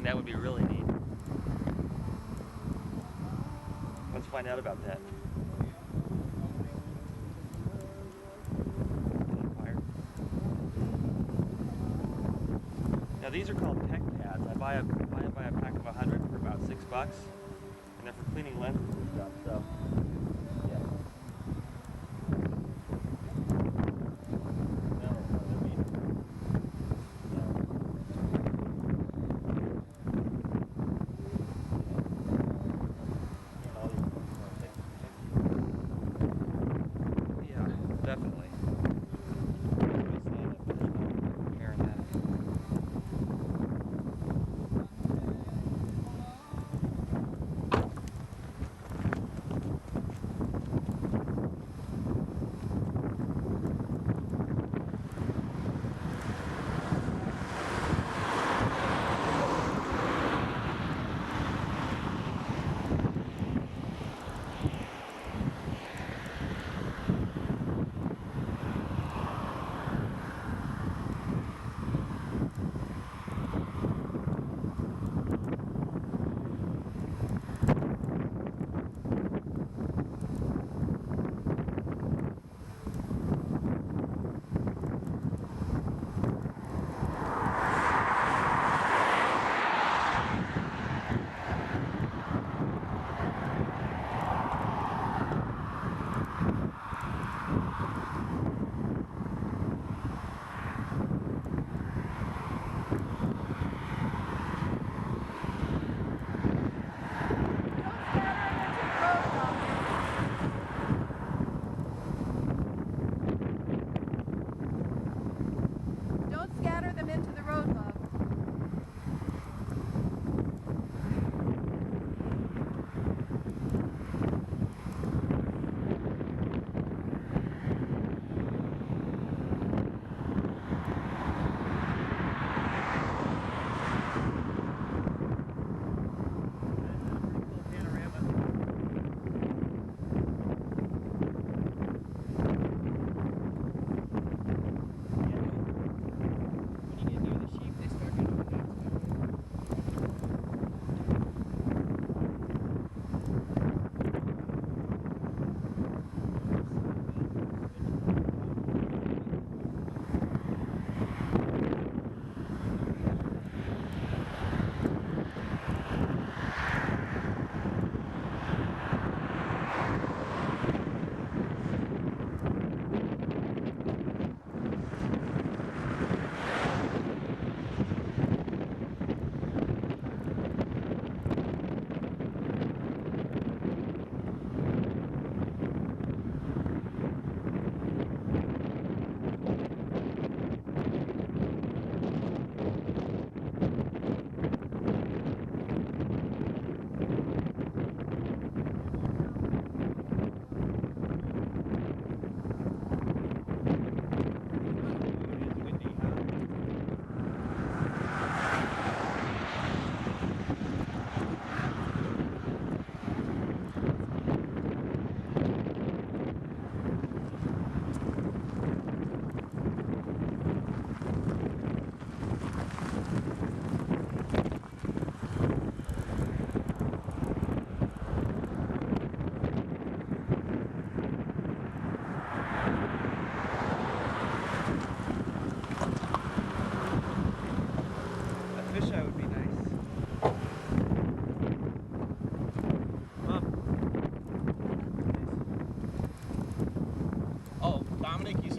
think that would be really neat. Let's find out about that. Now these are called peck pads. I buy a pack of 100 for about $6, and they're for cleaning lenses and stuff. So, yeah. Yeah, definitely.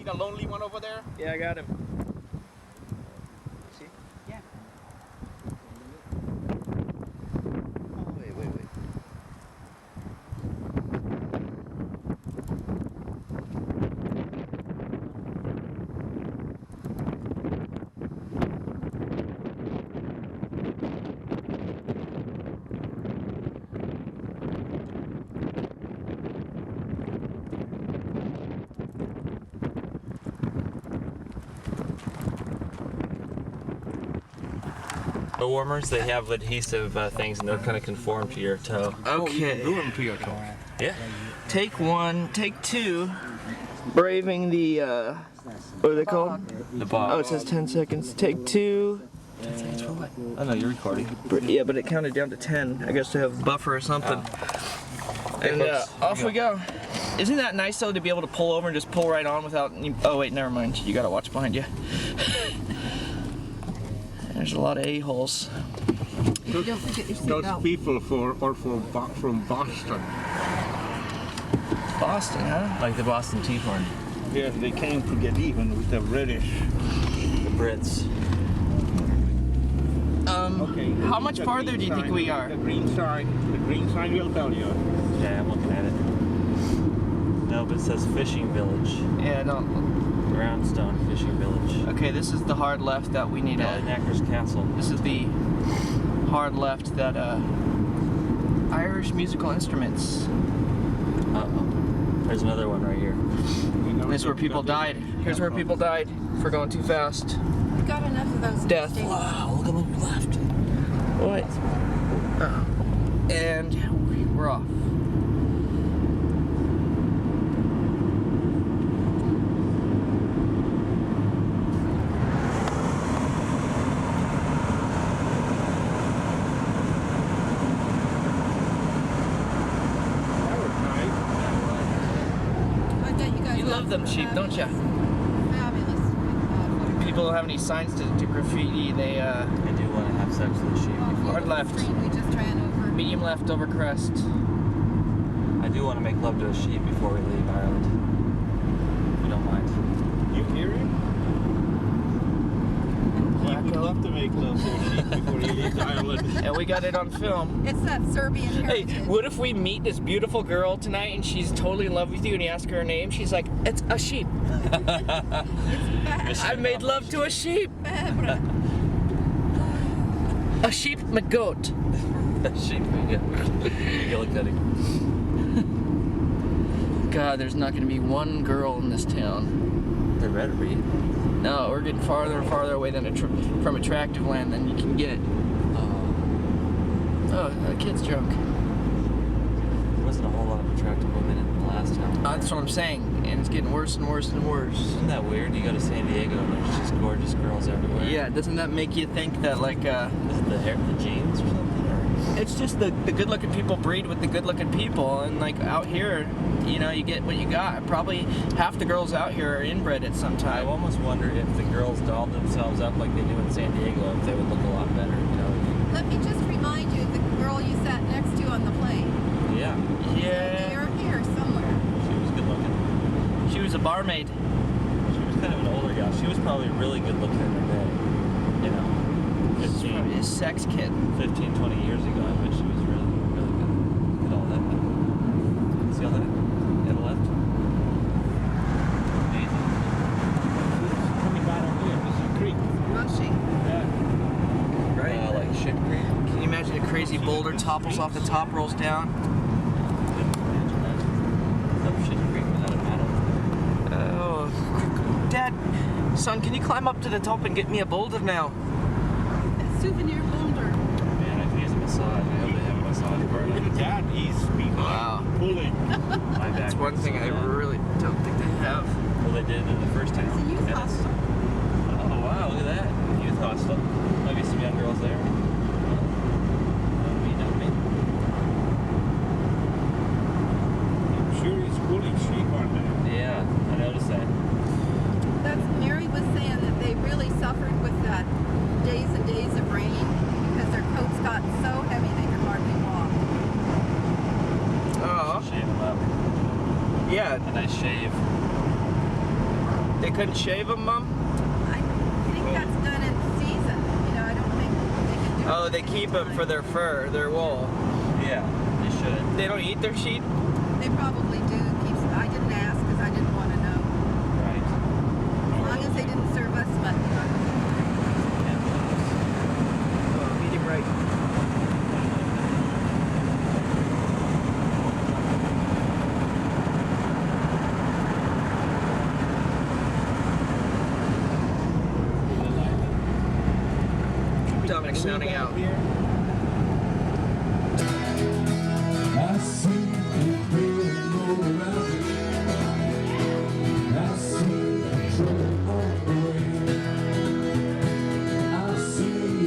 The lonely one over there? Yeah, I got him. See? Yeah. Oh, wait. Toe warmers, they have adhesive things and they'll kind of conform to your toe. Okay. Glue them to your toe. Yeah. Take one, take two. Braving the, what are they called? The bog. Oh, it says 10 seconds. Take two. I know you're recording. Yeah, but it counted down to 10. I guess to have buffer or something. And off we go. Isn't that nice though to be able to pull over and just pull right on without? Oh wait, never mind. You gotta watch behind you. There's a lot of a-holes. Don't forget your Those seatbelt. people from Boston. Boston, huh? Like the Boston Tea Party. Yes, they came to get even with the British. The Brits. Okay. How much farther do you think we are? The green sign will tell you. Yeah, I'm looking at it. No, but it says Fishing Village. Yeah, no. Brownstone Fishing Village. Okay, this is the hard left that we need to. Ballynackers Castle. This is the hard left that Irish musical instruments. Uh-oh. There's another one right here. This is where people died. Here's where people died for going too fast. We got enough of those. Death. Wow, look at what we left. What? And we're off. That was nice. I bet you guys You love them sheep, don't you? Fabulous. People don't have any signs to graffiti. They I do want to have sex with a sheep before. Hard left. We just ran over. medium left over crest. I do want to make love to a sheep before we leave Ireland. If you don't mind. You hear him? He would love to make love to a sheep before he leaves Ireland. And we got it on film. It's that Serbian Hey, heritage. what if we meet this beautiful girl tonight and she's totally in love with you and you ask her name? She's like, it's a sheep. I made love to a sheep. A sheep McGoat. A sheep, yeah. McGillicuddy. God, there's not going to be one girl in this town. There better be. No, we're getting farther and farther away than from attractive land than you can get. Oh, the kid's drunk. There wasn't a whole lot of attractive women in the last town. That's what I'm saying, and it's getting worse and worse and worse. Isn't that weird? You go to San Diego and there's just gorgeous girls everywhere. Yeah, doesn't that make you think that, like, Is it the hair, the jeans or something? it's just the good-looking people breed with the good-looking people, and, like, out here, you know, you get what you got. Probably half the girls out here are inbred at some I time. almost wonder if the girls dolled themselves up like they do in San Diego, if they would look a lot better, you know? Let me just remind you of the girl you sat next to on the plane. Yeah, Yeah, They're here somewhere. she was good looking. she was a barmaid. She was kind of an older gal. She was probably really good looking in her day. You know, She's probably a 15, sex kid. 15, 20 years ago, I bet she was really, really good. Look at all that. See all that? To the left? Amazing. Coming down over here, this is a creek. Rushing. Right? Like Ship Creek. Can you imagine a crazy boulder topples off the top, rolls down? Imagine that. Up Ship Creek without a paddle. Oh, Dad, son, can you climb up to the top and get me a boulder now? A souvenir boulder. Man, I could use a massage. I hope they have a massage bar. Look at that, he's behind, Wow. pulling. My back That's one hurts thing so I bad. really don't think they have. Well, they did in the first town. It's a youth Ennis. hostel. Oh, wow, look at that. Youth hostel. Maybe some young girls there. Not me, not me. I'm sure he's pulling sheep on there. Yeah, I noticed that. That's Mary was saying that they really suffered with that days and days of rain because their coats got so heavy they could hardly walk. Oh, Shave them up. yeah. A nice shave. They couldn't shave them, Mom? I think that's done in season. You know, I don't think they can do Oh, it they all keep the them for time. their fur, their wool. Yeah, they should. They don't eat their sheep? They probably do. I didn't ask because I didn't want to know. Right. As long as they didn't serve us mutton. Oh, medium right. Dominic's sounding out. Here. I see you moving around. I see the trouble on the way. I see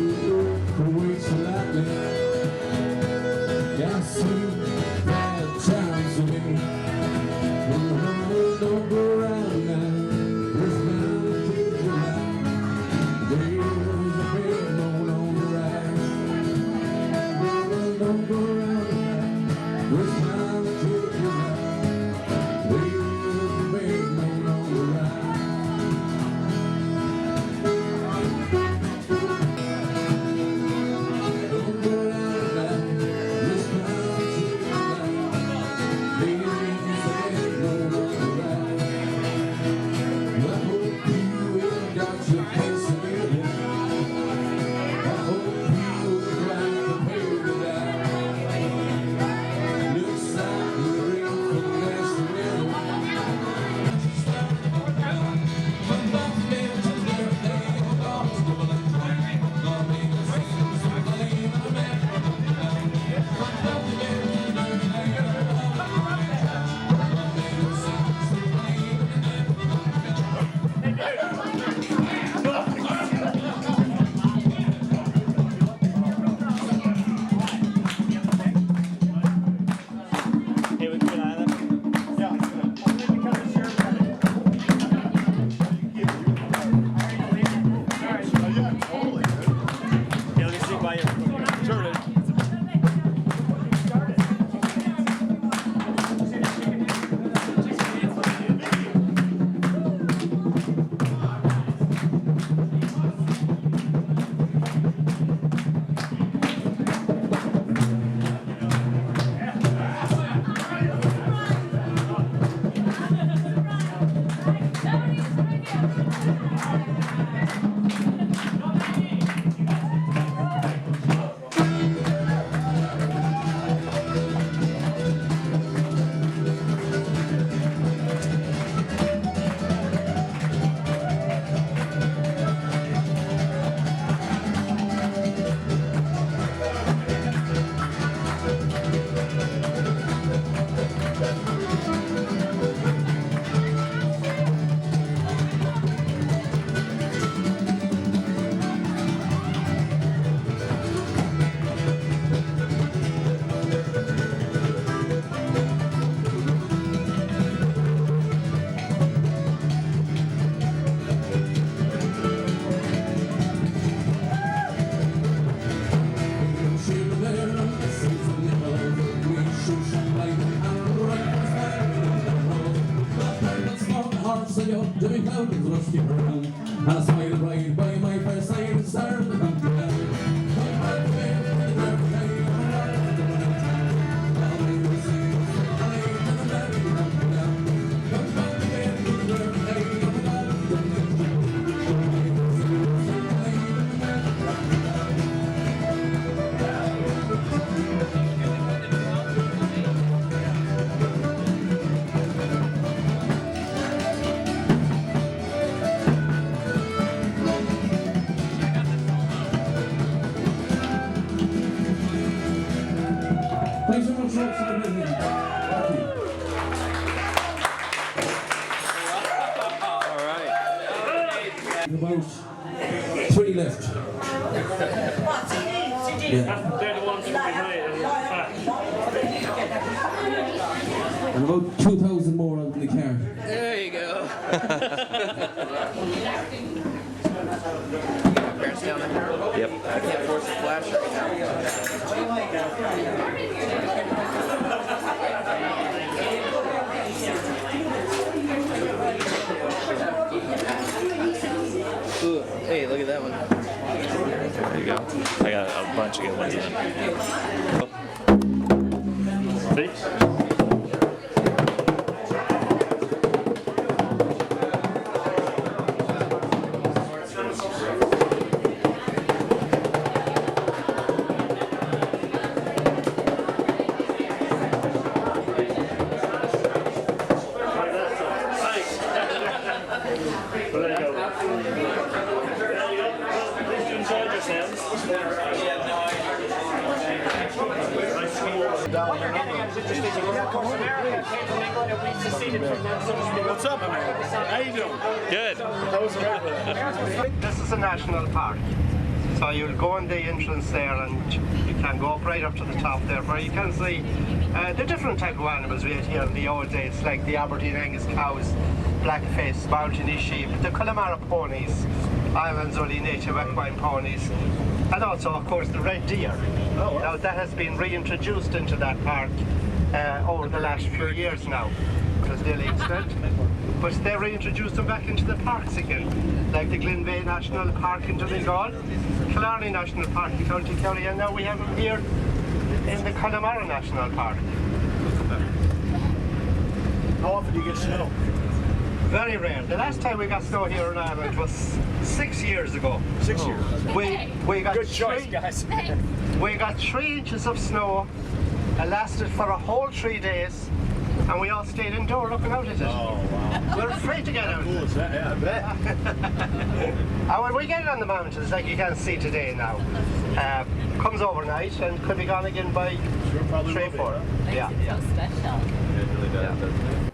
up to me cloud and rusty around. And I smile right by my first side and start to come down. Thanks so much for listening. Thank you. About 3 left. Yeah. They're the ones who And about 2,000 more out in the car. There you go. Parents down there? Yep. I can't force the flash right now. Ooh, hey, look at that one. There you go. I got a bunch of good ones in. See? What's up, man? How you doing? Good. How was the This is a national park, so you'll go in the entrance there and you can go up right up to the top there where you can see the different type of animals we had here in the old days, like the Aberdeen Angus cows, blackface, Mountainese sheep, the Connemara ponies, Ireland's only native equine ponies, and also of course the red deer. Now that has been reintroduced into that park over the last few years now. It was nearly extinct, but they reintroduced them back into the parks again, like the Glenveigh National Park in Donegal, Killarney National Park in County Kerry, and now we have them here in the Connemara National Park. How often do you get snow? Very rare. The last time we got snow here in Ireland was 6 years ago. 6 years. We got Good choice, three- guys. We got 3 inches of snow. It lasted for a whole 3 days, and we all stayed indoors looking out at it. Oh, wow. We're afraid to get out. Cool is that? Yeah, I bet. And when we get it on the mountains, like you can see today now, comes overnight and could be gone again by Sure, probably 3, will be, 4. huh? Yeah. So special. It really does, doesn't it?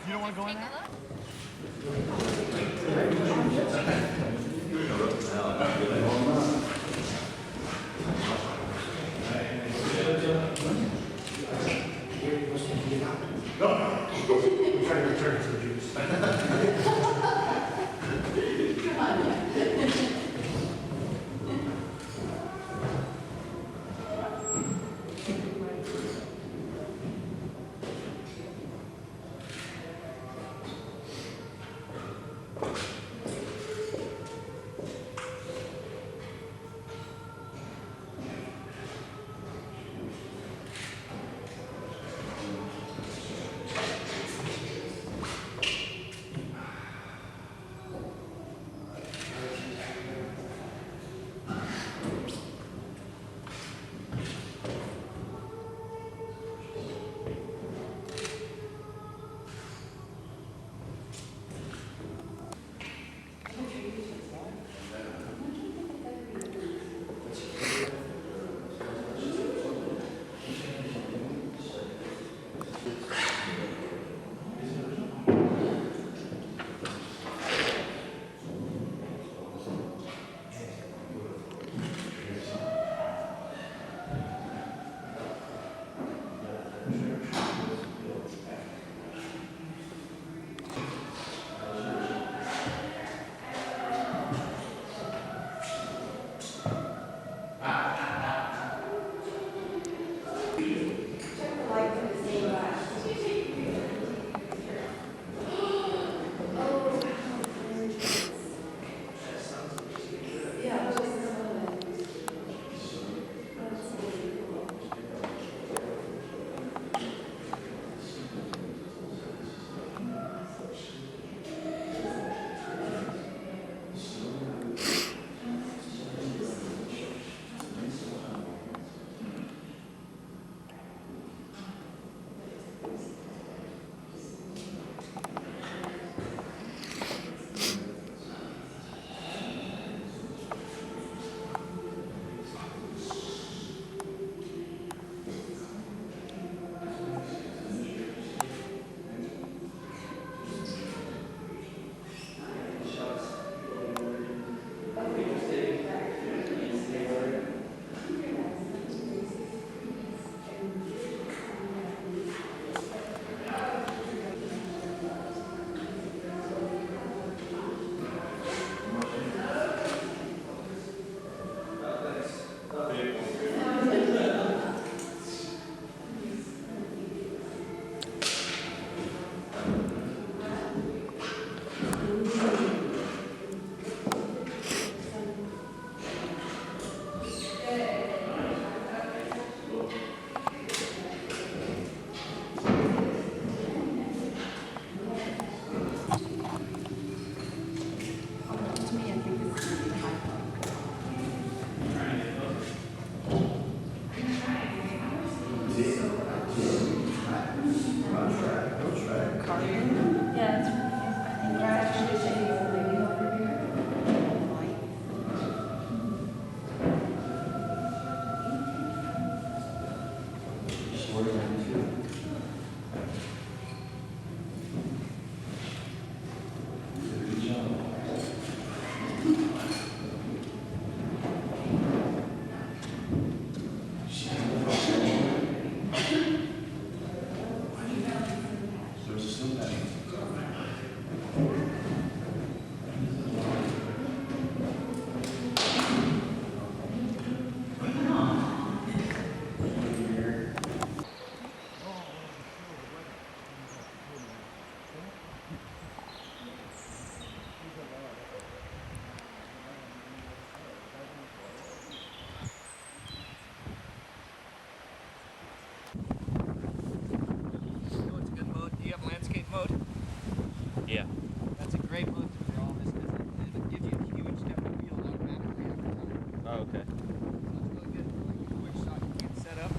You don't want to go in there? Yeah, it's actually taking a lady over here. Oh, it's a good mode. Do you have landscape mode? Yeah. That's a great mode to draw this because it'll give you a huge depth of field automatically every time. Oh, okay. So it's really good for like a quick shot you can set up.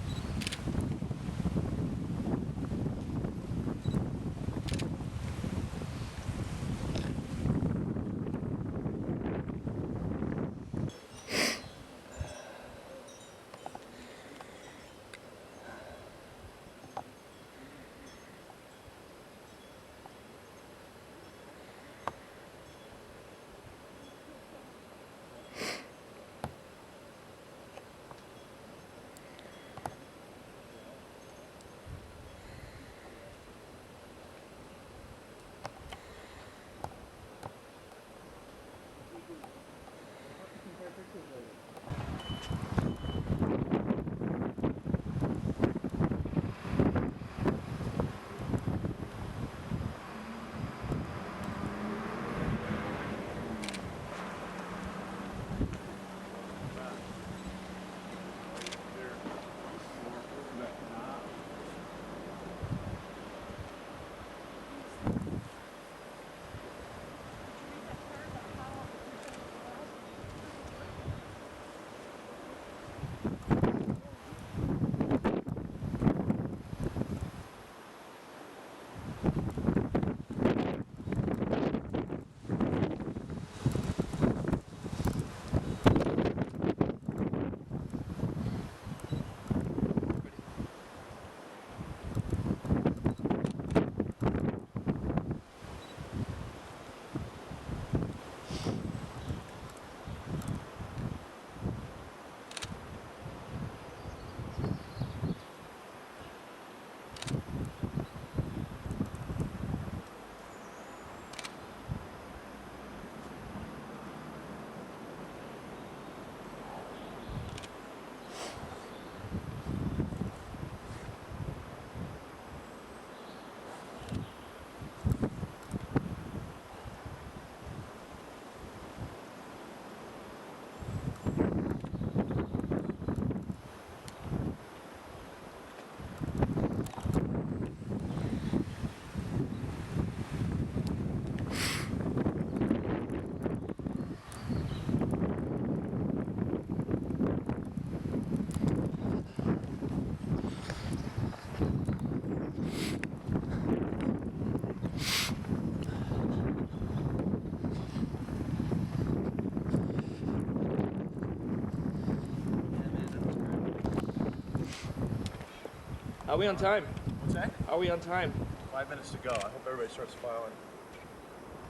Are we on time? What's that? Are we on time? 5 minutes to go. I hope everybody starts filing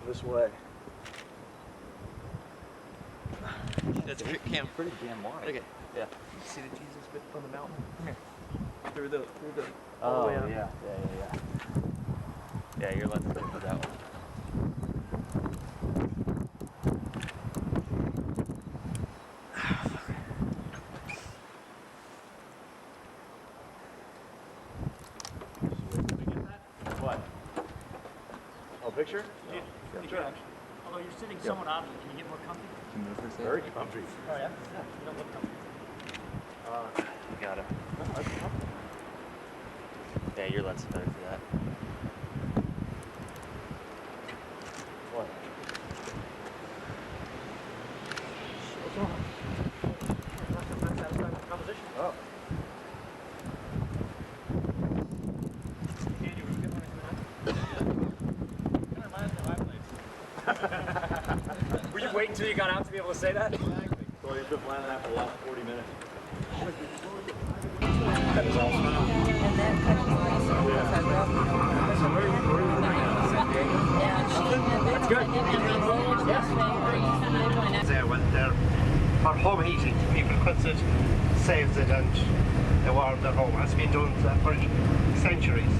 this way. That's a great camp. Pretty damn wide. Okay. Yeah. See the Jesus bit on the mountain? Come here. Through the Oh, all the way up. yeah. Yeah, you're letting go for that one. What? Oh, picture? Although you're sitting somewhat out of it, can you get more comfy? Very comfy. Oh yeah? You don't look comfy. You got it. Yeah, your lens is better for that. What? Composition. Oh. Andy, were you good when I came out? wait until you got out to be able to say that? Exactly. So he's been planning that for the last 40 minutes. That is awesome. And that That's good. There when they're for home heating, people puts it, saves it, and they warm their home. It's been done for centuries.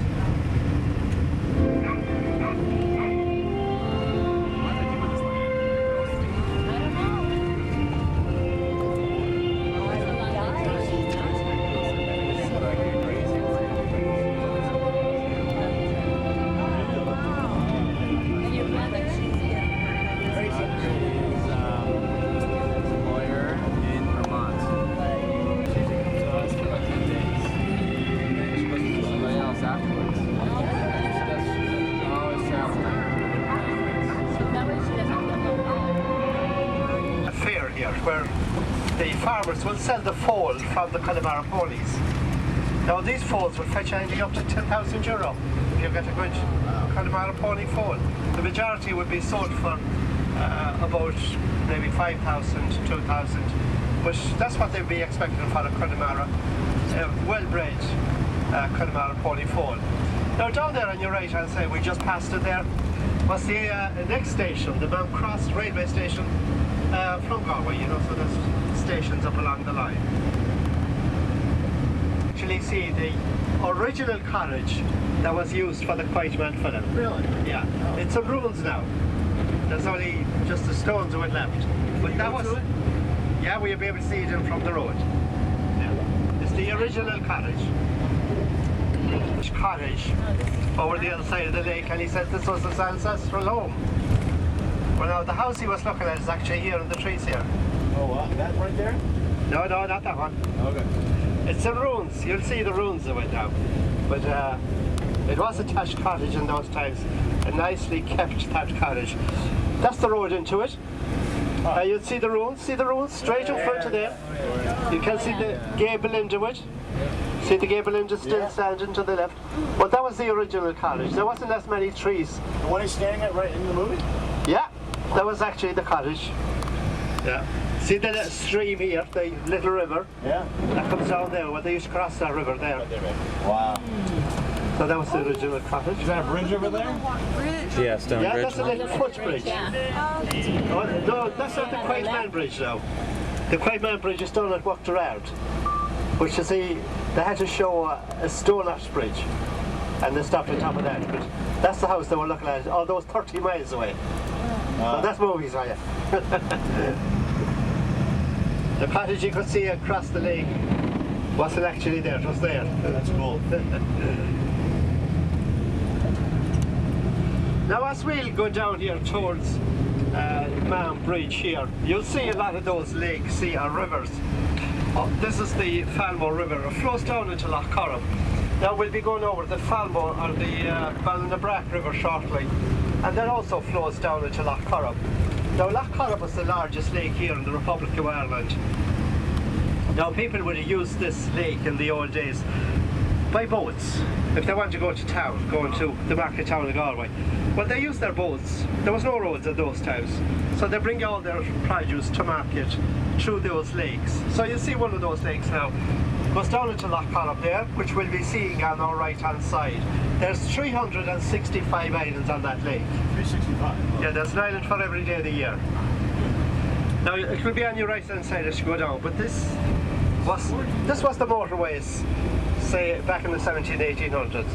Where the farmers will sell the foal from the Connemara ponies. Now these foals will fetch anything up to €10,000 if you get a good Connemara pony foal. The majority would be sold for about maybe 5,000 to 2,000, but that's what they'd be expecting for a Connemara, well-bred Connemara pony foal. Now down there on your right hand side, we just passed it there, was the next station, the Mount Cross railway station. From Galway, you know, so there's stations up along the line. Actually see the original cottage that was used for the Kylemore film. Really? Yeah. It's in ruins now. There's only just the stones that were left. But that was... Yeah, we'll be able to see it in from the road. Yeah. It's the original cottage. Cottage over the other side of the lake, and he said this was his ancestral home. Well, now the house he was looking at is actually here in the trees here. Oh, what? That right there? No, not that one. Okay. It's in ruins. You'll see the ruins of it now. But it was a thatched cottage in those times. A nicely kept thatched cottage. That's the road into it. You'll see the ruins. See the ruins straight in front of there. You can see the gable end of it. See the gable end is still standing to the left. Well, that was the original cottage. There wasn't as many trees. The one he's standing at right in the movie? Yeah, that was actually the cottage. Yeah. See the little stream here, the little river? Yeah. That comes down there, where they used to cross that river there. Wow. So that was the original cottage. Is that a bridge over there? Yeah, stone Yeah, bridge. that's a little footbridge. Oh, no, that's not the Kylemore Bridge now. The Kylemore Bridge is done at Waterard, which you see, they had to show a stone arch bridge, and they stopped on top of that. But that's the house they were looking at, although it's 30 miles away. So that's movies for you. The cottage you could see across the lake wasn't actually there, it was there. That's cool. Now as we'll go down here towards Mahon Bridge here, you'll see a lot of those lakes, or rivers. This is the Kylemore River. It flows down into Lough Corrib. Now we'll be going over the Kylemore or the Ballinabrak River shortly, and that also flows down into Lough Corrib. Now Lough Corrib is the largest lake here in the Republic of Ireland. Now people would have used this lake in the old days by boats if they want to go to town, going to the market town of Galway. Well, they used their boats. There was no roads at those times, so they bring all their produce to market through those lakes. So you see one of those lakes now goes down into Lough Corrib there, which we'll be seeing on our right hand side. There's 365 islands on that lake. 365? Yeah, there's an island for every day of the year. Now it will be on your right hand side as you go down, but this was the motorways, say back in the 1800s.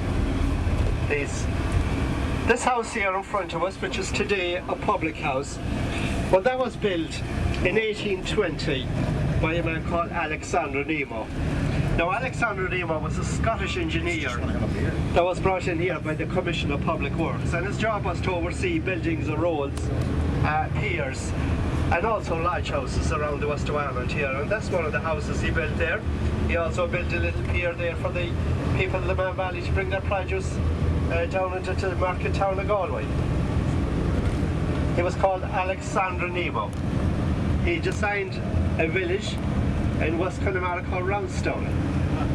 This house here in front of us, which is today a public house, well, that was built in 1820 by a man called Alexander Nemo. Now Alexander Nemo was a Scottish engineer that was brought in here by the Commission of Public Works, and his job was to oversee buildings of roads, piers, and also lodge houses around the West of Ireland here, and that's one of the houses he built there. He also built a little pier there for the people in the Man Valley to bring their produce down into the market town of Galway. He was called Alexander Nemo. He designed a village in West Connemara called Roundstone.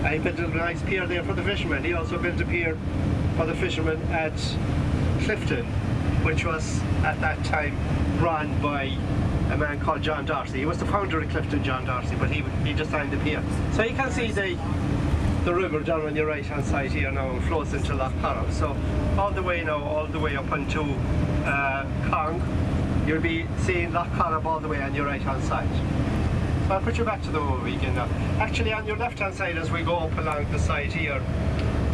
He built a nice pier there for the fishermen. He also built a pier for the fishermen at Clifden, which was at that time run by a man called John Darcy. He was the founder of Clifden, John Darcy, but he designed the pier. So you can see the river down on your right hand side here now and flows into Lough Corrib. So all the way up onto Cong, you'll be seeing Lough Corrib all the way on your right hand side. So I'll put you back to the movie again now. Actually, on your left hand side as we go up along the side here,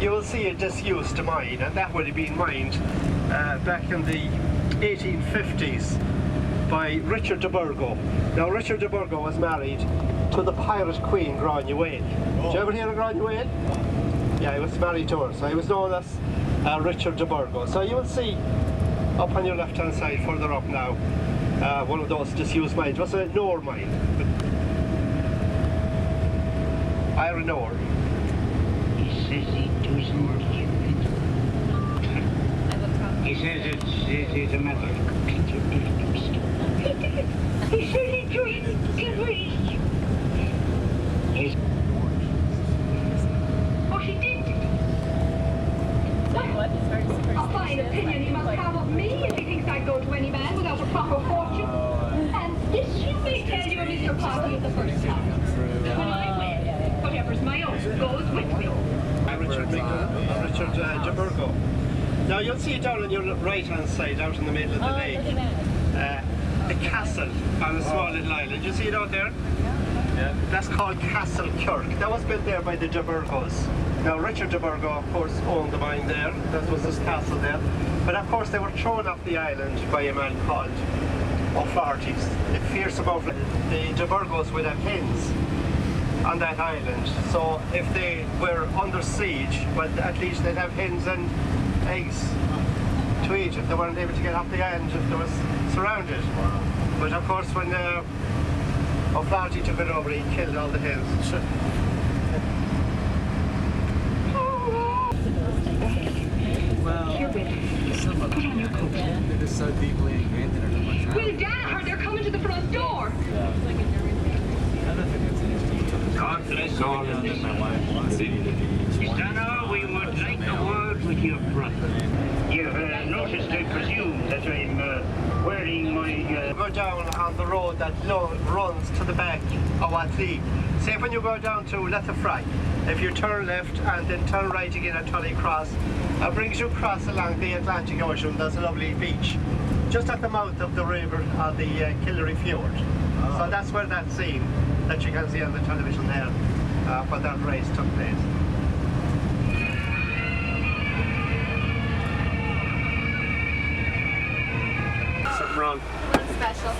you will see a disused mine, and that would have been mined back in the 1850s by Richard de Burgo. Now Richard de Burgo was married to the pirate queen Granuaile. Did you ever hear of Granuaile? Yeah, he was married to her, so he was known as Richard de Burgo. So you will see up on your left hand side further up now one of those disused mines. It was an ore mine. Iron ore. He says he doesn't hear it. He says it's a matter of complete ignorance. He says he doesn't get it. Oh, she did. A fine opinion he must have of me if he thinks I'd go to any man without a proper fortune. And this you may tell you, Mr. Party, of the first time. When I win, whatever's my own goes with me. Richard de Burgo. Now you'll see down on your right hand side, out in the middle of the lake, a castle on a small little island. You see it out there? Yeah. That's called Castle Kirk. That was built there by the de Burgos. Now Richard de Burgo, of course, owned the mine there. That was his castle there. But of course they were thrown off the island by a man called O'Flaherty's. The fierce about the de Burgos would have hens on that island. So if they were under siege, well, at least they'd have hens and eggs to eat if they weren't able to get off the island if they was surrounded. But of course when O'Flaherty took it over, he killed all the hens. It is so deeply ingrained in our Well, Dad, they're coming to the front door. God bless all of us. Stana, we would like a word with your brother. You've noticed, I presume, that I'm wearing my... Go down on the road that runs to the back of Atlee. Say when you go down to Letterfry, if you turn left and then turn right again at Tully Cross, it brings you across along the Atlantic Ocean. There's a lovely beach just at the mouth of the river on the Killery Fjord. So that's where that scene that you can see on the television there, where that race took place. Something wrong. Special.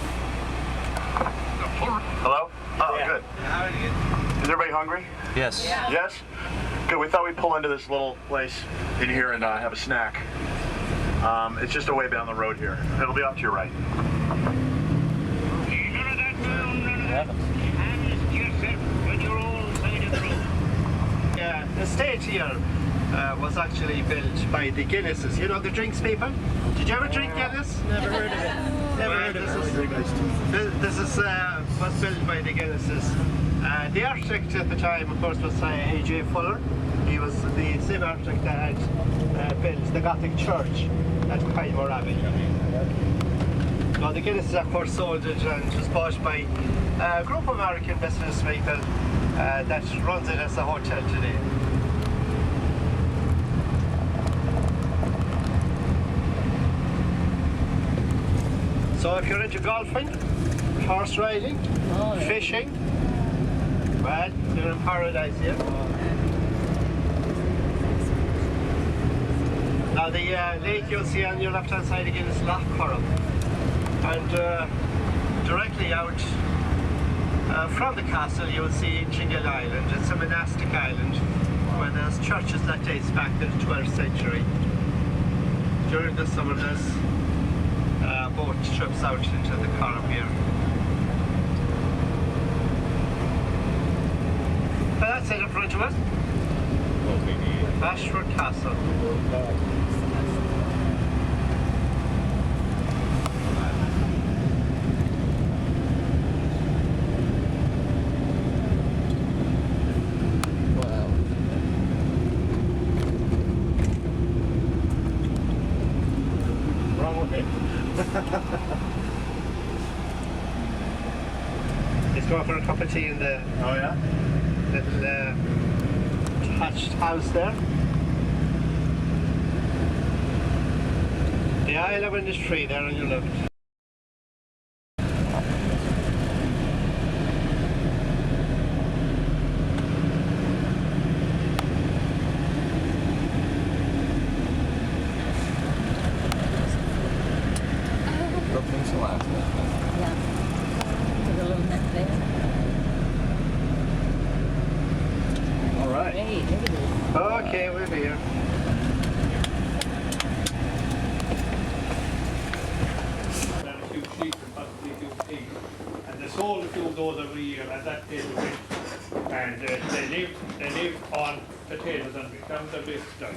Hello? Oh, yeah. Good. Is everybody hungry? Yes. Yeah. Yes? Good. We thought we'd pull into this little place in here and have a snack. It's just a way down the road here. It'll be off to your right. None of that, none of that. Hands yourself when you're all side of the road. Yeah, the stage here was actually built by the Guinnesses. You know the drinks people? Did you ever drink Guinness? Never heard of it. Never heard of it. This is was built by the Guinnesses. The architect at the time, of course, was A.J. Fuller. He was the same architect that had built the Gothic church at Kylemore Abbey. Now the Guinnesses, of course, sold it and was bought by a group of American business people that runs it as a hotel today. So if you're into golfing, horse riding, fishing, well, you're in paradise here. Now the lake you'll see on your left hand side again is Lough Corrib. And directly out from the castle you'll see Jingle Island. It's a monastic island where there's churches that dates back to the 12th century. During the summer there's boat trips out into the Corrib here. And that's it in front of us. Ashford Castle. Let's go for a cup of tea in the little thatched house there. The Isle of Ennis tree there on your left. All right. Okay, we're here. And a few sheep and possibly a few pigs. And they sold a few of those every year at that place of rent. And they lived on potatoes and becomes their basic diet.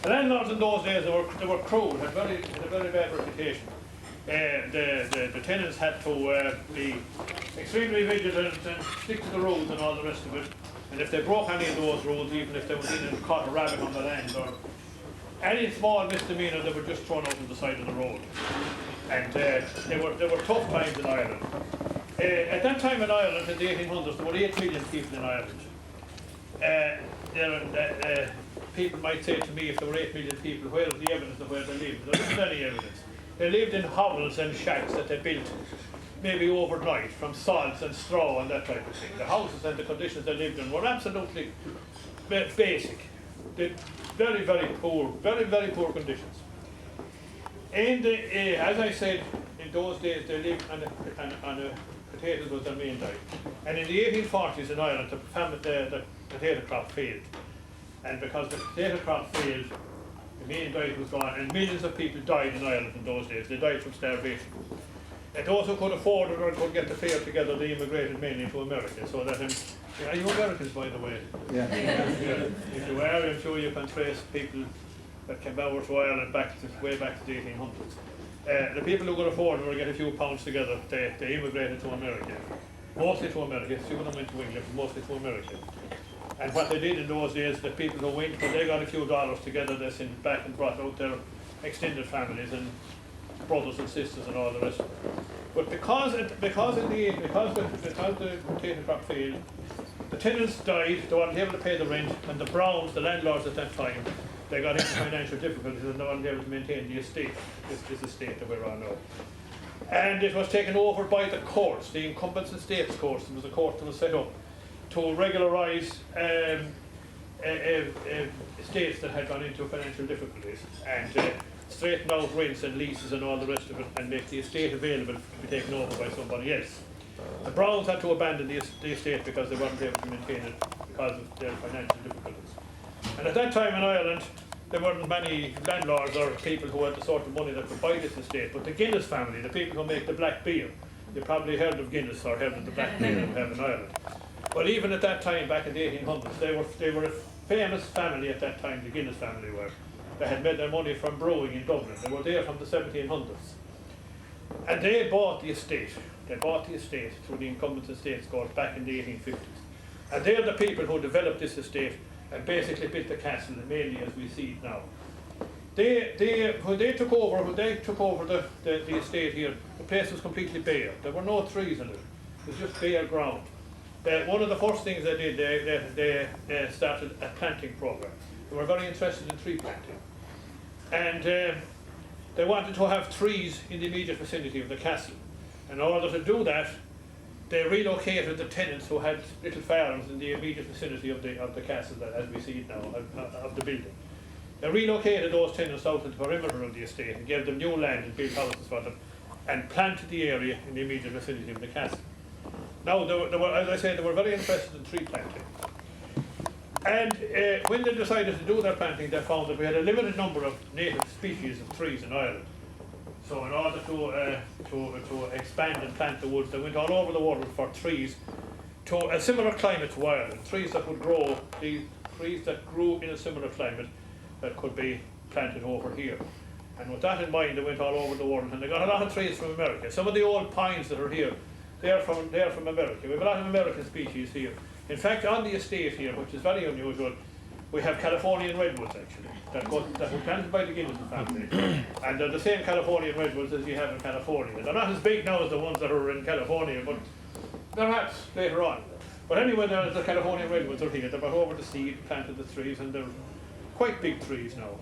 The landlords in those days, they were cruel, had a very bad reputation. The tenants had to be extremely vigilant and stick to the rules and all the rest of it. And if they broke any of those rules, even if they went in and caught a rabbit on the land or any small misdemeanor, they were just thrown out on the side of the road. And they were tough times in Ireland. At that time in Ireland, in the 1800s, there were 8 million people in Ireland. People might say to me, if there were 8 million people, where is the evidence of where they lived? There isn't any evidence. They lived in hovels and shacks that they built maybe overnight from salt and straw and that type of thing. The houses and the conditions they lived in were absolutely basic. Very, very poor conditions. And as I said, in those days they lived on potatoes was their main diet. And in the 1840s in Ireland, the potato crop failed. And because the potato crop failed, the main diet was gone, and millions of people died in Ireland in those days. They died from starvation. And those who could afford it or could get the fare together, they immigrated mainly to America. So that, are you Americans, by the way? Yeah. If you are, I'm sure you can trace people that came over to Ireland way back to the 1800s. The people who could afford it or get a few pounds together, they immigrated to America. Mostly to America. Few of them went to England, but mostly to America. And what they did in those days, the people who went, when they got a few dollars together, they sent back and brought out their extended families and brothers and sisters and all the rest of it. But because the potato crop failed, the tenants died, they weren't able to pay the rent, and the Browns, the landlords at that time, they got into financial difficulties and they weren't able to maintain the estate, this estate that we're on now. And it was taken over by the courts, the Incumbents Estates Courts. There was a court that was set up to regularise estates that had gone into financial difficulties and straighten out rents and leases and all the rest of it and make the estate available to be taken over by somebody else. The Browns had to abandon the estate because they weren't able to maintain it because of their financial difficulties. And at that time in Ireland, there weren't many landlords or people who had the sort of money that could buy this estate, but the Guinness family, the people who make the black beer, you probably heard of Guinness or heard of the black beer that we have in Ireland. Well, even at that time, back in the 1800s, they were a famous family at that time, the Guinness family were. They had made their money from brewing in Dublin. They were there from the 1700s. And they bought the estate. They bought the estate through the Incumbents Estates Court back in the 1850s. And they're the people who developed this estate and basically built the castle, mainly as we see it now. When they took over the estate here, the place was completely bare. There were no trees in it. It was just bare ground. One of the first things they did, they started a planting program. They were very interested in tree planting. And they wanted to have trees in the immediate vicinity of the castle. In order to do that, they relocated the tenants who had little farms in the immediate vicinity of the castle, as we see it now, of the building. They relocated those tenants out to the perimeter of the estate and gave them new land and built houses for them and planted the area in the immediate vicinity of the castle. Now, they were, as I said, they were very interested in tree planting. And when they decided to do their planting, they found that we had a limited number of native species of trees in Ireland. So in order to expand and plant the woods, they went all over the world for trees to a similar climate to Ireland, trees that would grow, the trees that grew in a similar climate that could be planted over here. And with that in mind, they went all over the world, and they got a lot of trees from America. Some of the old pines that are here, they're from America. We have a lot of American species here. In fact, on the estate here, which is very unusual, we have Californian redwoods actually, that were planted by the Guinness family. And they're the same Californian redwoods as you have in California. They're not as big now as the ones that are in California, but Perhaps later on. But anyway, the Californian redwoods are here. They brought over the seed, planted the trees, and they're quite big trees now.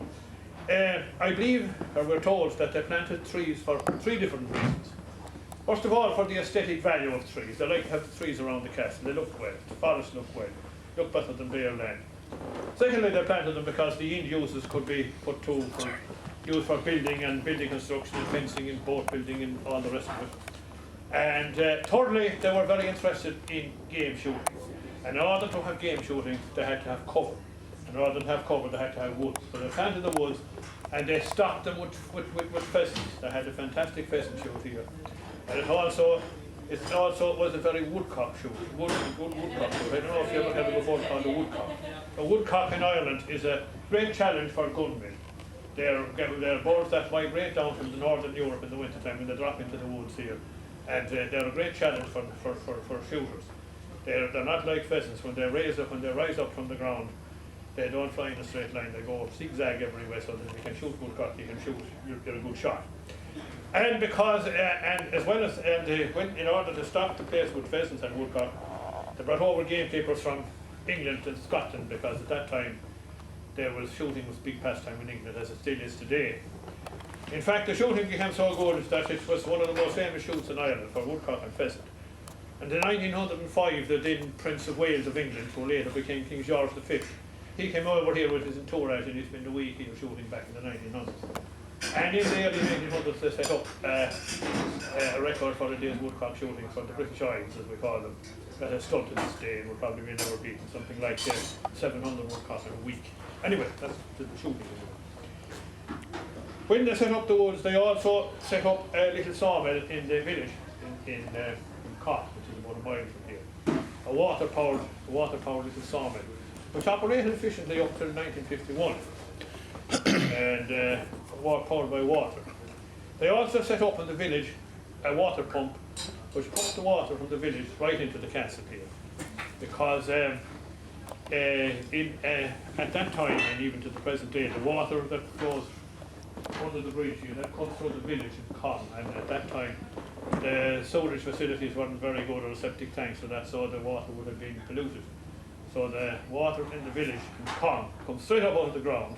I believe, or we're told, that they planted trees for 3 different reasons. First of all, for the aesthetic value of trees. They like to have the trees around the castle. They look well. The forests look well. Look better than bare land. Secondly, they planted them because the end uses could be put to used for building and building construction and fencing and boat building and all the rest of it. And thirdly, they were very interested in game shooting. And in order to have game shooting, they had to have cover. In order to have cover, they had to have woods. So they planted the woods, and they stocked them with pheasants. They had a fantastic pheasant shoot here. And it also was a very woodcock shoot. Good woodcock shoot. I don't know if you ever had it before called a woodcock. A woodcock in Ireland is a great challenge for gunmen. They're birds that migrate down from the northern Europe in the winter time when they drop into the woods here. And they're a great challenge for shooters. They're not like pheasants. When they rise up from the ground, they don't fly in a straight line. They go zigzag everywhere, so that if you can shoot woodcock, you can shoot. You're a good shot. And because in order to stop the place with pheasants and woodcock, they brought over gamekeepers from England and Scotland, because at that time shooting was big pastime in England, as it still is today. In fact, the shooting became so good that it was one of the most famous shoots in Ireland for woodcock and pheasant. And in 1905, the then Prince of Wales of England, who later became King George V, he came over here with his entourage, and he spent a week here shooting back in the 1900s. And in the early 1900s, they set up a record for a day's woodcock shooting for the British Isles, as we call them, that has stood to this day and will probably be never beaten, something like 700 woodcock in a week. Anyway, that's the shooting. When they set up the woods, they also set up a little sawmill in the village in Cork, which is about a mile from here. A water-powered little sawmill, which operated efficiently up till 1951, and powered by water. They also set up in the village a water pump, which pumped the water from the village right into the castle here, because at that time, and even to the present day, the water that flows under the bridge here, that comes through the village in Con, and at that time the sewage facilities weren't very good, or septic tanks, and that, so the water would have been polluted. So the water in the village in Con comes straight up out of the ground,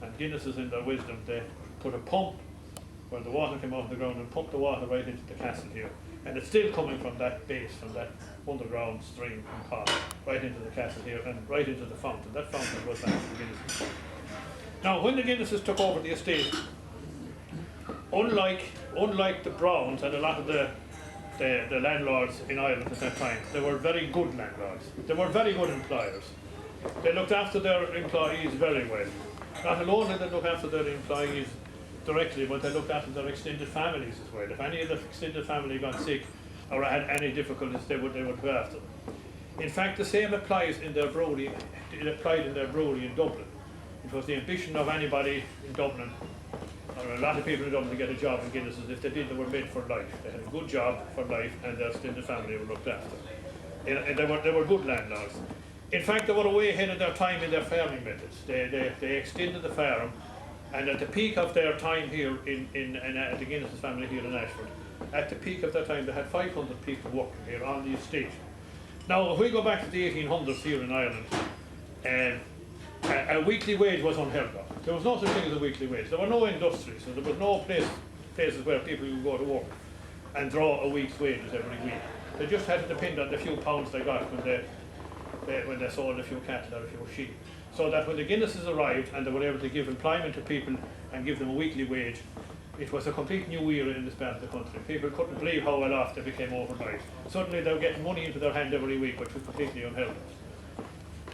and Guinnesses in their wisdom, they put a pump where the water came out of the ground and pumped the water right into the castle here. And it's still coming from that base, from that underground stream from Con, right into the castle here and right into the fountain. That fountain was back to the Guinnesses. Now, when the Guinnesses took over the estate, unlike the Browns and a lot of the landlords in Ireland at that time, they were very good landlords. They were very good employers. They looked after their employees very well. Not alone did they look after their employees directly, but they looked after their extended families as well. If any of the extended family got sick or had any difficulties, they would look after them. In fact, the same applies in their brewery. It applied in their brewery in Dublin. It was the ambition of anybody in Dublin, or a lot of people in Dublin, to get a job in Guinness's. If they did, they were made for life. They had a good job for life, and their extended family were looked after. And they were good landlords. In fact, they were way ahead of their time in their farming methods. They extended the farm, and at the peak of their time here at the Guinness's family here in Ashford, at the peak of their time, they had 500 people working here on the estate. Now, if we go back to the 1800s here in Ireland, a weekly wage was unheard of. There was no such thing as a weekly wage. There were no industries, so there was no places where people could go to work and draw a week's wages every week. They just had to depend on the few pounds they got when they sold a few cattle or a few sheep. So that when the Guinnesses arrived and they were able to give employment to people and give them a weekly wage, it was a complete new era in this part of the country. People couldn't believe how well off they became overnight. Suddenly they were getting money into their hand every week, which was completely unheard of.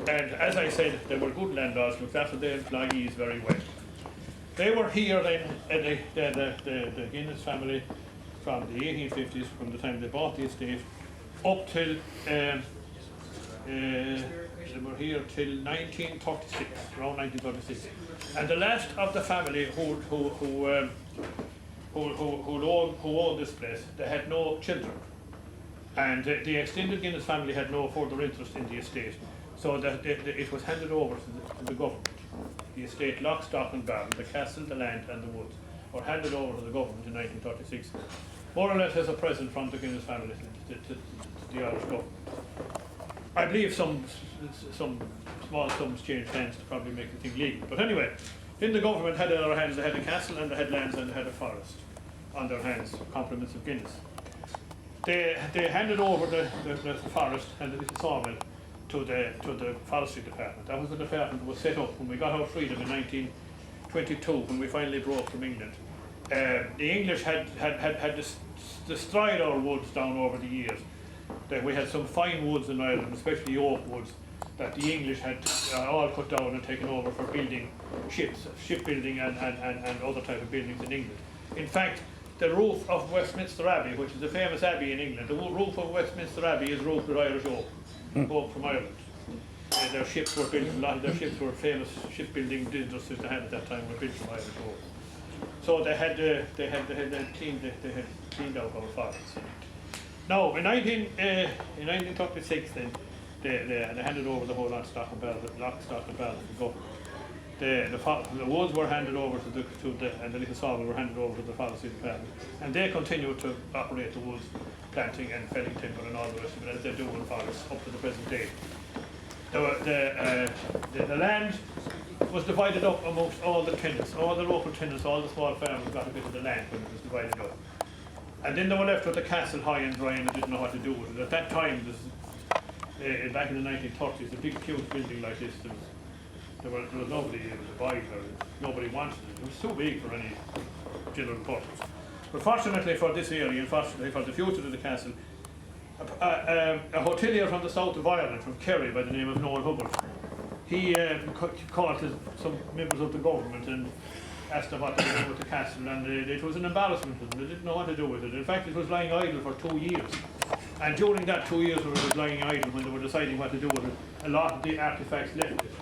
And as I said, they were good landlords, looked after their employees very well. They were here then, the Guinness family, from the 1850s, from the time they bought the estate, up till they were here till 1936, around 1936. And the last of the family who owned this place, they had no children. And the extended Guinness family had no further interest in the estate. So that it was handed over to the government. The estate, lock, stock and barrel, the castle, the land and the woods. or handed over to the government in 1936, more or less as a present from the Guinness family to the Irish government. I believe some small sums changed hands to probably make the thing legal. But anyway, in the government had in their hands, they had a castle and they had lands and they had a forest on their hands, compliments of Guinness. They handed over the forest and the little sawmill to the forestry department. That was the department that was set up when we got our freedom in 1922, when we finally broke from England. The English had destroyed our woods down over the years. We had some fine woods in Ireland, especially oak woods, that the English had all cut down and taken over for building ships, shipbuilding and other type of buildings in England. In fact, the roof of Westminster Abbey, which is a famous abbey in England, the roof of Westminster Abbey is roofed with Irish oak, oak from Ireland. Their ships were built, a lot of their ships were famous shipbuilding industries they had at that time were built from Irish oak. So they had cleaned out our forests. Now, in 1936, then they handed over the whole lock, stock and barrel to the government. The woods were handed over and the little sawmill were handed over to the forestry department, and they continued to operate the woods, planting and felling timber and all the rest of it as they do in forests up to the present day. The land was divided up amongst all the tenants, all the local tenants, all the small farmers got a bit of the land when it was divided up. And then they were left with the castle high and dry and they didn't know what to do with it. At that time, back in the 1930s, a big huge building like this, there was nobody to buy it, or nobody wanted it. It was too big for any general purpose. But fortunately for this area, and fortunately for the future of the castle, a hotelier from the south of Ireland, from Kerry, by the name of Noel Hubbard, he called some members of the government and asked them what to do with the castle, and it was an embarrassment to them. They didn't know what to do with it. In fact, it was lying idle for 2 years. And during that 2 years when it was lying idle, when they were deciding what to do with it, a lot of the artefacts left it,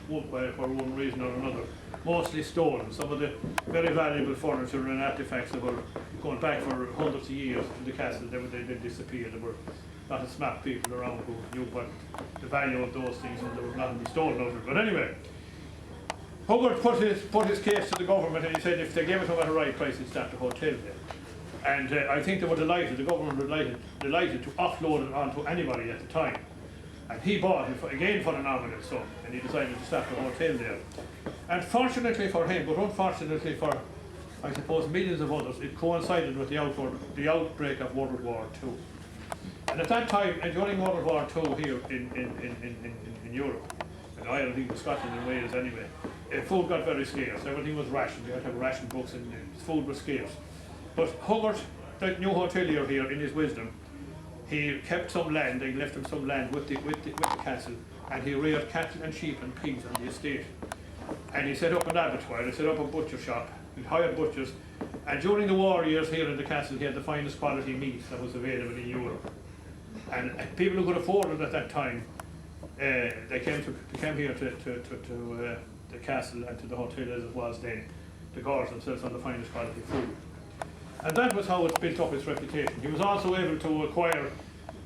for one reason or another, mostly stolen. Some of the very valuable furniture and artefacts that were going back for hundreds of years in the castle, they disappeared. There were a lot of smart people around who knew what the value of those things, and there was nothing to be stolen out of it. But anyway, Hubbard put his case to the government, and he said if they gave it to him at a right price, he'd start a hotel there. And I think they were delighted, the government were delighted to offload it onto anybody at the time. And he bought it again for a nominal sum, and he decided to start a hotel there. And fortunately for him, but unfortunately for, I suppose, millions of others, it coincided with the outbreak of World War II. And at that time, and during World War II here in Europe, in Ireland, even Scotland and Wales anyway, food got very scarce. Everything was rationed. You had to have ration books, and food was scarce. But Hubbard, the new hotelier here, in his wisdom, he kept some land. They left him some land with the castle, and he reared cattle and sheep and pigs on the estate. And he set up an abattoir. He set up a butcher shop. He hired butchers. And during the war years here in the castle, he had the finest quality meat that was available in Europe. And people who could afford it at that time, they came here to the castle and to the hotel as it was then, to gorge themselves on the finest quality food. And that was how it built up its reputation. He was also able to acquire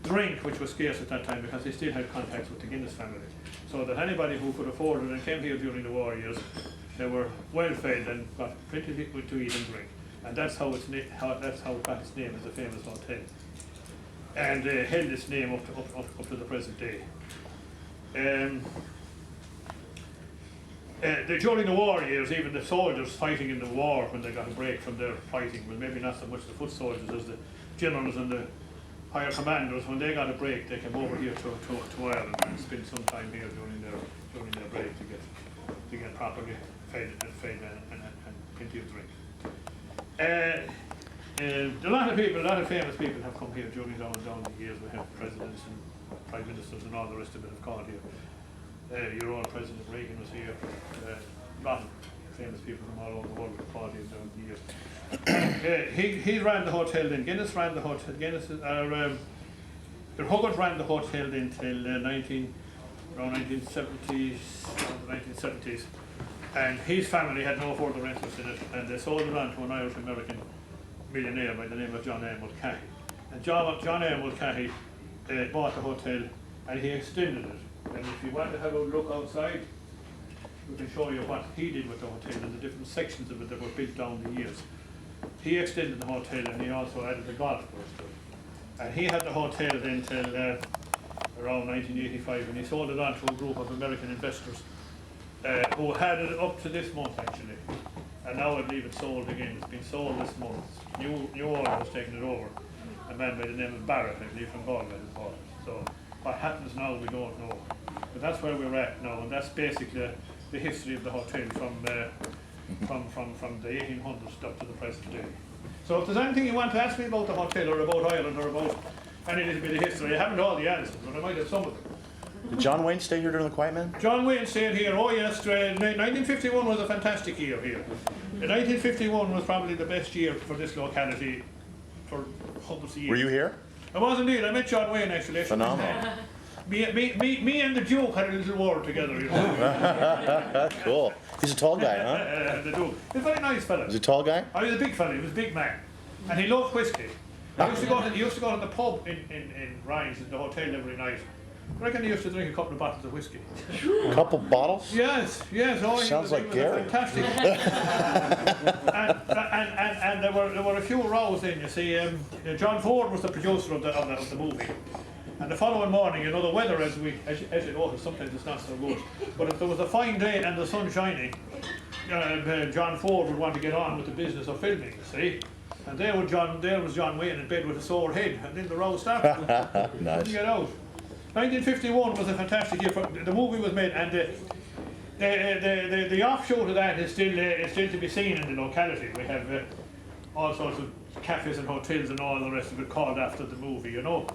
drink, which was scarce at that time, because he still had contacts with the Guinness family. So that anybody who could afford it and came here during the war years, they were well fed and got plenty to eat and drink. And that's how it got its name as a famous hotel. And held its name up to the present day. During the war years, even the soldiers fighting in the war, when they got a break from their fighting, well, maybe not so much the foot soldiers as the generals and the higher commanders, when they got a break, they came over here to Ireland and spent some time here during their break to get properly fed and plenty of drink. A lot of famous people have come here during down the years. We have presidents and prime ministers and all the rest of it have gone here. Your own President Reagan was here. A lot of famous people from all over the world have called here down the years. He ran the hotel then. Guinness ran the hotel. Hubbard ran the hotel then till around 1970s. And his family had no further interest in it, and they sold it on to an Irish-American millionaire by the name of John A. Mulcahy. And John A. Mulcahy bought the hotel, and he extended it. And if you want to have a look outside, we can show you what he did with the hotel and the different sections of it that were built down the years. he extended the hotel and he also added the golf course to it. And he had the hotel then till around 1985, and he sold it on to a group of American investors who had it up to this month actually. And now I believe it's sold again. It's been sold this month. New owner has taken it over. A man by the name of Barrett, I believe, from Galway has bought it. So what happens now, we don't know. But that's where we're at now, and that's basically the history of the hotel from the 1800s up to the present day. So if there's anything you want to ask me about the hotel or about Ireland or about any little bit of history, I haven't all the answers, but I might have some of them. Did John Wayne stay here during the Quiet Man? John Wayne stayed here, oh yes, 1951 was a fantastic year here. 1951 was probably the best year for this locality for hundreds of years. Were you here? I was indeed, I met John Wayne actually. Phenomenal. Me and the Duke had a little war together, you know. Cool. He's a tall guy, huh? The Duke. He's a very nice fella. He's a tall guy? Oh, he was a big fella, he was a big man. And he loved whiskey. He used to go to the pub in Ryan's in the hotel every night. I reckon he used to drink a couple of bottles of whiskey. A couple bottles? Yes. Oh, sounds like Gary. Fantastic. and there were a few rows then, you see. John Ford was the producer of the movie. And the following morning, you know, the weather, as you know, sometimes it's not so good. But if there was a fine day and the sun shining, John Ford would want to get on with the business of filming, you see. And there was John Wayne in bed with a sore head, and then the row started. Nice. Couldn't get out. 1951 was a fantastic year. The movie was made, and the offshoot of that is still to be seen in the locality. We have all sorts of cafes and hotels and all the rest of it called after the movie, you know.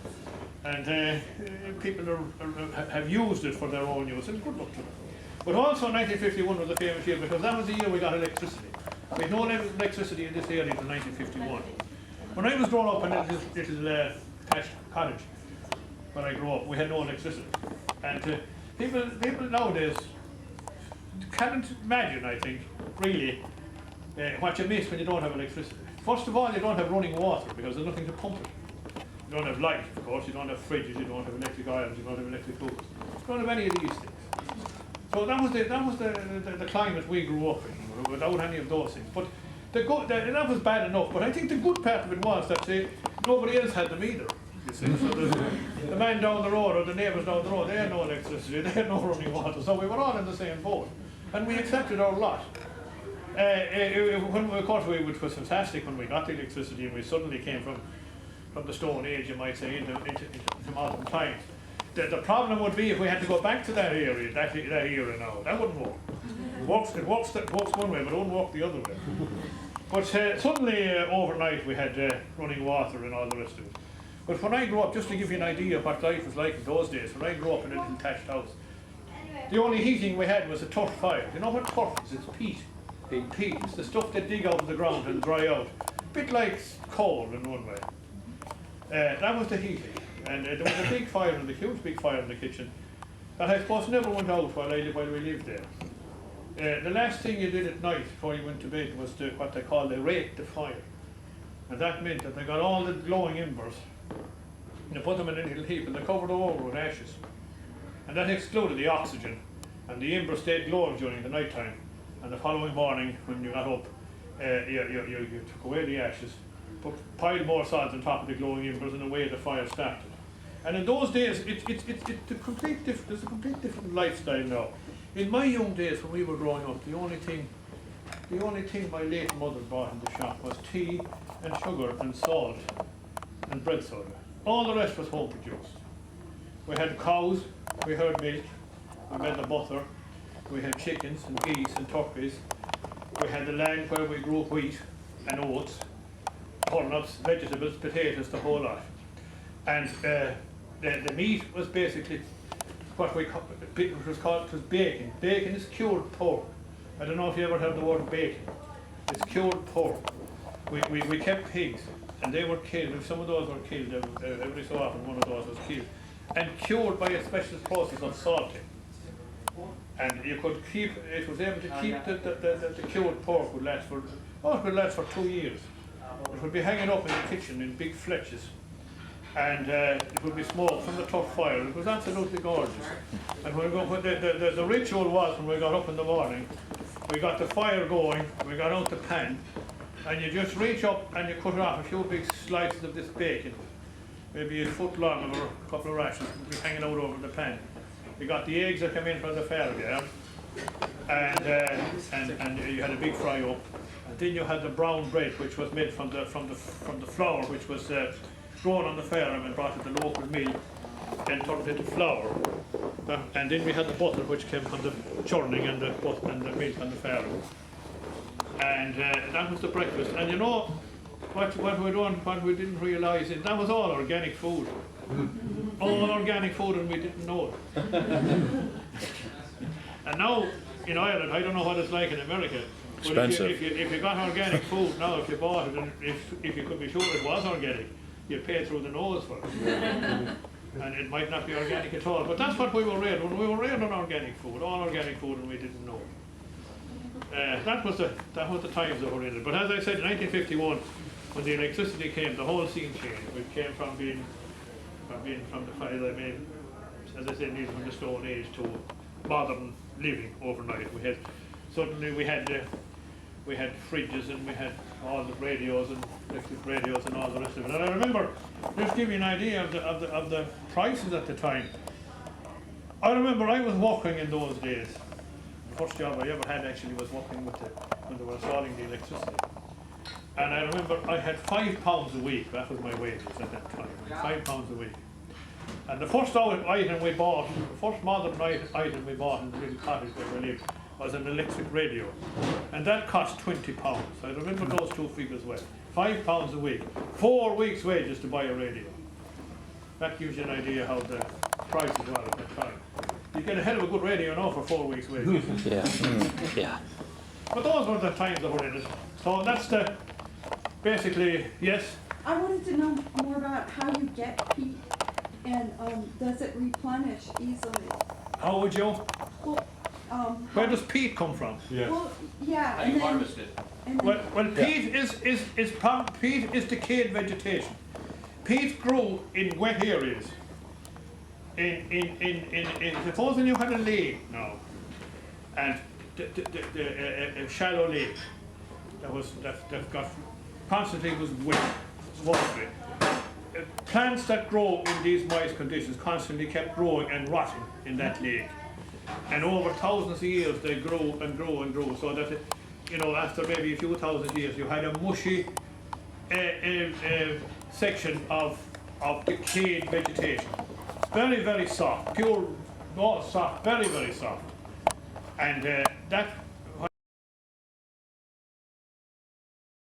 And people have used it for their own use, and good luck to them. But also 1951 was a famous year because that was the year we got electricity. We had no electricity in this area until 1951. When I was growing up in a little thatched cottage, when I grew up, we had no electricity. And people nowadays can't imagine, I think, really, what you miss when you don't have electricity. First of all, you don't have running water because there's nothing to pump it. You don't have light, of course, you don't have fridges, you don't have electric irons, you don't have electric cookers. You don't have any of these things. So that was the climate we grew up in, without any of those things. But that was bad enough, but I think the good part of it was that nobody else had them either. You see, so the man down the road or the neighbours down the road, they had no electricity, they had no running water, so we were all in the same boat. And we accepted our lot. Of course, it was fantastic when we got the electricity and we suddenly came from the Stone Age, you might say, into modern times. The problem would be if we had to go back to that area, that era now. That wouldn't work. It works one way, but it wouldn't work the other way. But suddenly, overnight, we had running water and all the rest of it. But when I grew up, just to give you an idea of what life was like in those days, when I grew up in a little thatched house, the only heating we had was a turf fire. You know what turf is? It's peat. Peat. It's the stuff they dig out of the ground and dry out. A bit like coal in one way. That was the heating. And there was a big fire huge big fire in the kitchen that I suppose never went out while we lived there. The last thing you did at night before you went to bed was what they call they raked the fire. And that meant that they got all the glowing embers and they put them in a little heap and they covered over with ashes. And that excluded the oxygen, and the embers stayed glowing during the night time. And the following morning when you got up, you took away the ashes, piled more salt on top of the glowing embers, and away the fire started. And in those days, there's a complete different lifestyle now. In my young days, when we were growing up, the only thing my late mother bought in the shop was tea and sugar and salt and bread soda. All the rest was home produced. We had cows, we had milk, we made the butter, we had chickens and geese and turkeys. We had the land where we grew wheat and oats, turnips, vegetables, potatoes, the whole lot. And the meat was basically what was bacon. Bacon is cured pork. I don't know if you ever heard the word bacon. It's cured pork. We kept pigs, and they were killed. If some of those were killed, every so often one of those was killed, and cured by a special process of salting. And you could keep, it was able to keep the cured pork would last for 2 years. It would be hanging up in the kitchen in big fletches, and it would be smoked from the tough fire. It was absolutely gorgeous. And the ritual was when we got up in the morning, we got the fire going, we got out the pan, and you just reach up and you cut off a few big slices of this bacon, maybe a foot long or a couple of rashers would be hanging out over the pan. You got the eggs that come in from the fair there, and you had a big fry up. And then you had the brown bread, which was made from the flour, which was grown on the farm and brought to the local mill, and turned into flour. And then we had the butter, which came from the churning and the butter and the milk on the farm. And that was the breakfast. And you know what we didn't realise is that was all organic food. All organic food, and we didn't know it. And now in Ireland, I don't know what it's like in America. But if you got organic food now, if you bought it, and if you could be sure it was organic, you'd pay through the nose for it. And it might not be organic at all. But that's what we were raised when we were raised on organic food, all organic food, and we didn't know. That was the times that were in it. But as I said, in 1951, when the electricity came, the whole scene changed. We came from being from the fire. I mean, as I said, from the Stone Age to modern living overnight. Suddenly we had fridges, and we had all the radios and electric radios and all the rest of it. And I remember, just to give you an idea of the prices at the time. I remember I was working in those days. The first job I ever had actually was working when they were installing the electricity. And I remember I had £5 a week. That was my wages at that time. £5 a week. And the first item we bought, the first modern item we bought in the little cottage where we lived, was an electric radio. And that cost £20. I remember those two figures well. £5 a week. 4 weeks' wages to buy a radio. That gives you an idea how the prices were at that time. You get a hell of a good radio now for 4 weeks' wages. Yeah. But those were the times that were in it. So that's basically, yes? I wanted to know more about how you get peat, and does it replenish easily? How would you? Well, where does peat come from? Yeah. Well, yeah. How do you harvest it? Well, peat is decayed vegetation. Peat grew in wet areas. Supposing you had a lake now, and a shallow lake that got constantly was wet, watery. Plants that grow in these moist conditions constantly kept growing and rotting in that lake. And over thousands of years they grew and grew and grew, so that, after maybe a few thousand years, you had a mushy section of decayed vegetation. Very, very soft, pure, soft, very, very soft. And that